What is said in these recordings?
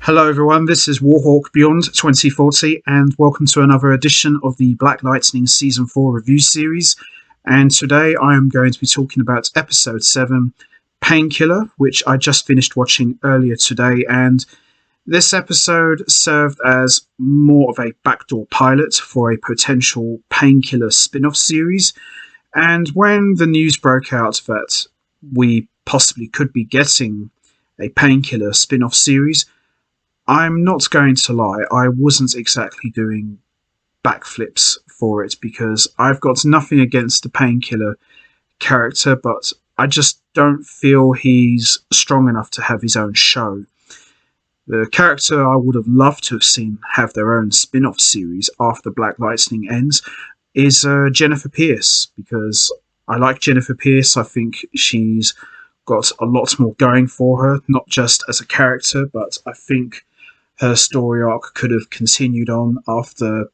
Hello everyone, this is Warhawk Beyond 2040 and welcome to another edition of the Black Lightning Season 4 review series. And today I am going to be talking about Episode 7, Painkiller, which I just finished watching earlier today. And this episode served as more of a backdoor pilot for a potential Painkiller spin-off series. And when the news broke out that we possibly could be getting a Painkiller spin-off series, I'm not going to lie, I wasn't exactly doing backflips for it because I've got nothing against the Painkiller character, but I just don't feel he's strong enough to have his own show. The character I would have loved to have seen have their own spin-off series after Black Lightning ends is Jennifer Pierce, because I like Jennifer Pierce. I think she's got a lot more going for her, not just as a character, but I think her story arc could have continued on after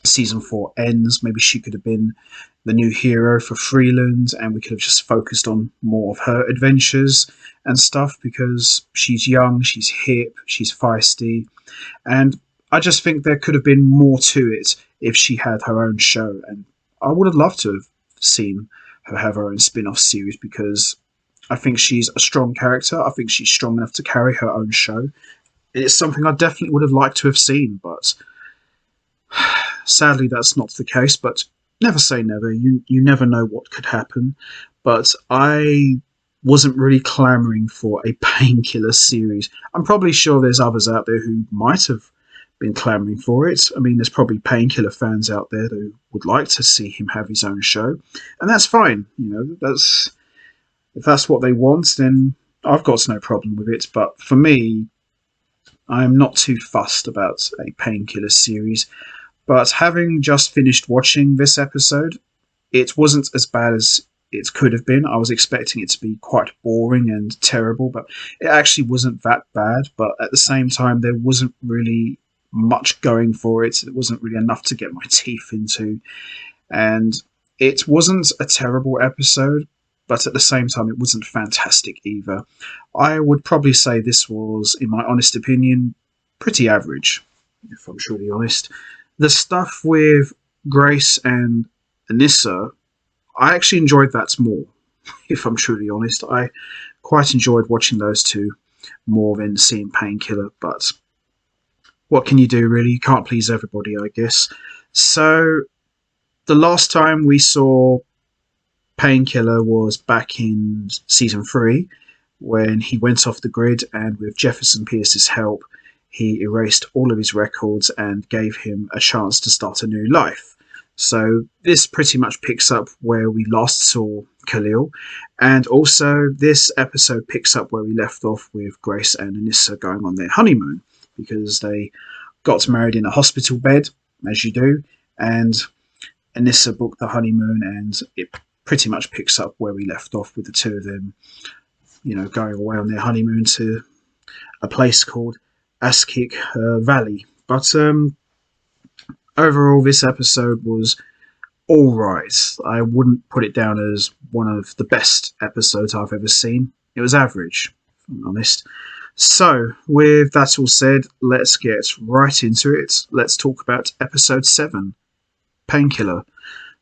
Season 4 ends. Maybe she could have been the new hero for Freeland and we could have just focused on more of her adventures and stuff, because she's young, she's hip, she's feisty, and I just think there could have been more to it if she had her own show. And I would have loved to have seen her have her own spin-off series, because I think she's a strong character. I think she's strong enough to carry her own show. It's something I definitely would have liked to have seen, but sadly that's not the case. But never say never. You never know what could happen. But I wasn't really clamouring for a Painkiller series. I'm probably sure there's others out there who might have been clamouring for it. I mean, there's probably Painkiller fans out there who would like to see him have his own show, and that's fine. If that's what they want, then I've got no problem with it. But for me, I'm not too fussed about a Painkiller series. But having just finished watching this episode, it wasn't as bad as it could have been. I was expecting it to be quite boring and terrible, but it actually wasn't that bad. But at the same time, there wasn't really much going for it. It wasn't really enough to get my teeth into. And it wasn't a terrible episode, but at the same time, it wasn't fantastic either. I would probably say this was, in my honest opinion, pretty average, if I'm truly honest. The stuff with Grace and Anissa, I actually enjoyed that more, if I'm truly honest. I quite enjoyed watching those two more than seeing Painkiller, but what can you do, really? You can't please everybody, I guess. So, the last time we saw Painkiller was back in Season 3, when he went off the grid, and with Jefferson Pierce's help, he erased all of his records and gave him a chance to start a new life. So this pretty much picks up where we last saw Khalil, and also this episode picks up where we left off with Grace and Anissa going on their honeymoon, because they got married in a hospital bed, as you do, and Anissa booked the honeymoon, and it pretty much picks up where we left off with the two of them, going away on their honeymoon to a place called Askik Valley. But overall, this episode was all right. I wouldn't put it down as one of the best episodes I've ever seen. It was average, if I'm honest. So, with that all said, let's get right into it. Let's talk about Episode 7, Painkiller.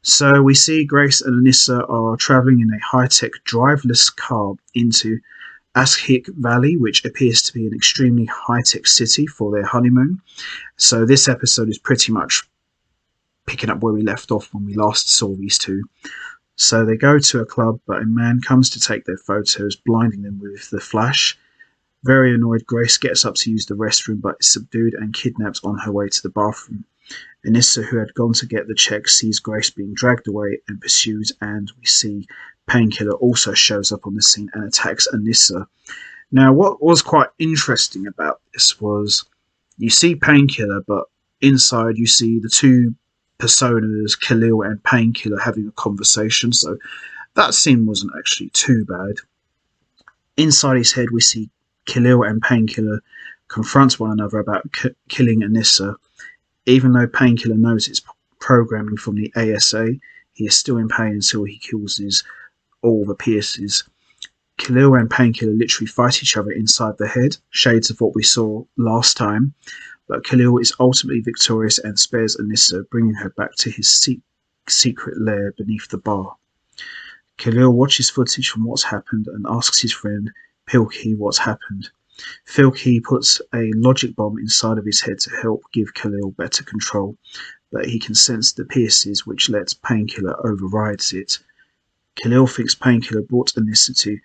So we see Grace and Anissa are travelling in a high-tech driverless car into Askik Valley, which appears to be an extremely high-tech city for their honeymoon. So this episode is pretty much picking up where we left off when we last saw these two. So they go to a club, but a man comes to take their photos, blinding them with the flash. Very annoyed, Grace gets up to use the restroom, but is subdued and kidnapped on her way to the bathroom. Anissa, who had gone to get the check, sees Grace being dragged away and pursues, and we see Painkiller also shows up on the scene and attacks Anissa. Now, what was quite interesting about this was you see Painkiller, but inside you see the two personas, Khalil and Painkiller, having a conversation, so that scene wasn't actually too bad. Inside his head, we see Khalil and Painkiller confront one another about killing Anissa. Even though Painkiller knows it's programming from the ASA, he is still in pain until he kills all the Pierces. Khalil and Painkiller literally fight each other inside the head, shades of what we saw last time, but Khalil is ultimately victorious and spares Anissa, bringing her back to his secret lair beneath the bar. Khalil watches footage from what's happened and asks his friend Pilkey what's happened. Filkey puts a logic bomb inside of his head to help give Khalil better control, but he can sense the pierces which lets Painkiller overrides it. Khalil thinks Painkiller brought Anissa to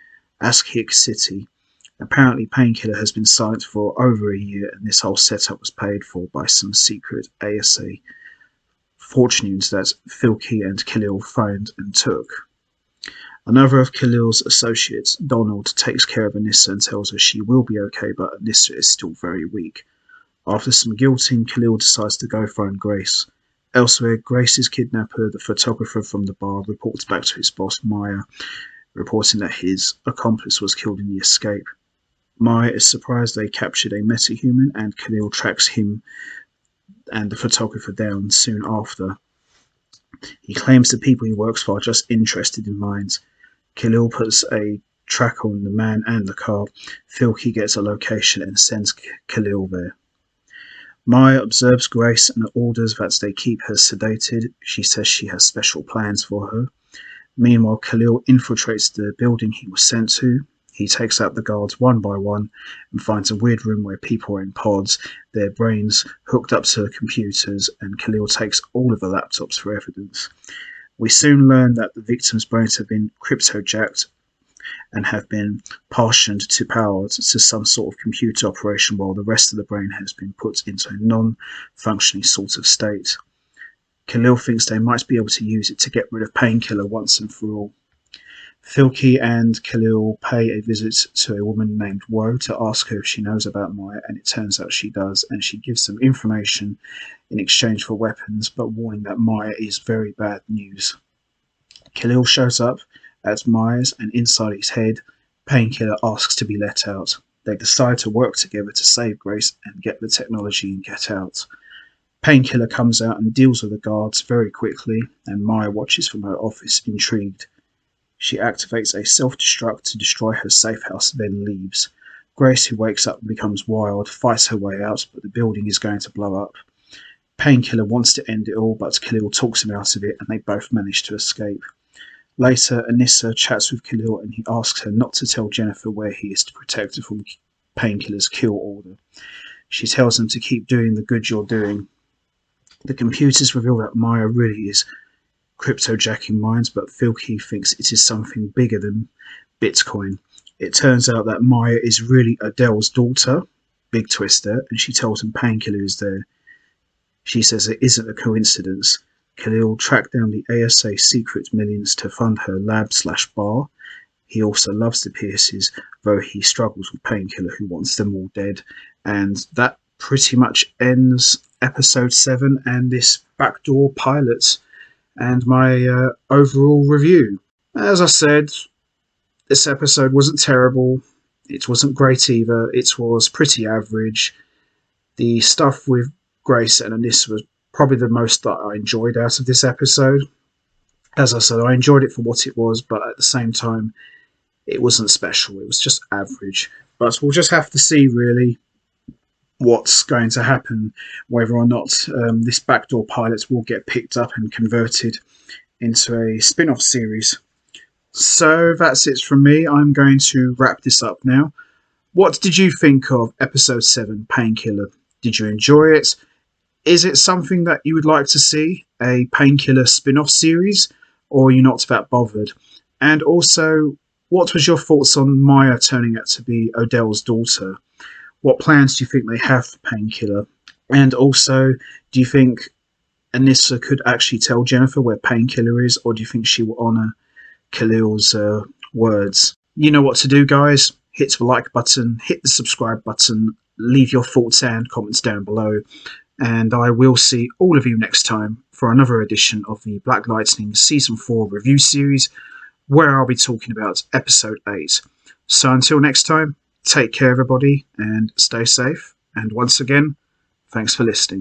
Askik City. Apparently Painkiller has been silent for over a year, and this whole setup was paid for by some secret ASA fortunes that Filkey and Khalil found and took. Another of Khalil's associates, Donald, takes care of Anissa and tells her she will be okay, but Anissa is still very weak. After some guilting, Khalil decides to go find Grace. Elsewhere, Grace's kidnapper, the photographer from the bar, reports back to his boss, Maya, reporting that his accomplice was killed in the escape. Maya is surprised they captured a metahuman, and Khalil tracks him and the photographer down soon after. He claims the people he works for are just interested in mines. Khalil puts a track on the man and the car. Filkey gets a location and sends Khalil there. Maya observes Grace and orders that they keep her sedated. She says she has special plans for her. Meanwhile, Khalil infiltrates the building he was sent to. He takes out the guards one by one and finds a weird room where people are in pods, their brains hooked up to computers, and Khalil takes all of the laptops for evidence. We soon learn that the victims' brains have been cryptojacked and have been partitioned to power to some sort of computer operation, while the rest of the brain has been put into a non-functioning sort of state. Khalil thinks they might be able to use it to get rid of Painkiller once and for all. Filkey and Khalil pay a visit to a woman named Woe to ask her if she knows about Maya, and it turns out she does, and she gives them information in exchange for weapons, but warning that Maya is very bad news. Khalil shows up at Maya's, and inside his head, Painkiller asks to be let out. They decide to work together to save Grace and get the technology and get out. Painkiller comes out and deals with the guards very quickly, and Maya watches from her office, intrigued. She activates a self-destruct to destroy her safe house, then leaves. Grace, who wakes up and becomes wild, fights her way out, but the building is going to blow up. Painkiller wants to end it all, but Khalil talks him out of it, and they both manage to escape. Later, Anissa chats with Khalil, and he asks her not to tell Jennifer where he is to protect her from Painkiller's kill order. She tells him to keep doing the good you're doing. The computers reveal that Maya really is cryptojacking minds, but Filkey thinks it is something bigger than Bitcoin. It turns out that Maya is really Adele's daughter, big twister, and she tells him Painkiller is there. She says it isn't a coincidence. Khalil tracked down the ASA secret millions to fund her lab/bar. He also loves the Pierces, though he struggles with Painkiller, who wants them all dead. And that pretty much ends episode 7 and this backdoor pilot and my overall review. As I said, this episode wasn't terrible. It wasn't great either. It was pretty average. The stuff with Grace and Anissa was probably the most that I enjoyed out of this episode. As I said, I enjoyed it for what it was, but at the same time, it wasn't special. It was just average. But we'll just have to see, really, what's going to happen, whether or not this backdoor pilot will get picked up and converted into a spin-off series. So that's it from me. I'm going to wrap this up now. What did you think of episode 7, Painkiller? Did you enjoy it? Is it something that you would like to see, a Painkiller spin-off series, or are you not that bothered? And also, what was your thoughts on Maya turning out to be Odell's daughter? What plans do you think they have for Painkiller? And also, do you think Anissa could actually tell Jennifer where Painkiller is, or do you think she will honour Khalil's words? You know what to do, guys. Hit the like button, hit the subscribe button, leave your thoughts and comments down below, and I will see all of you next time for another edition of the Black Lightning Season 4 review series, where I'll be talking about Episode 8. So until next time, take care everybody and stay safe, and once again, thanks for listening.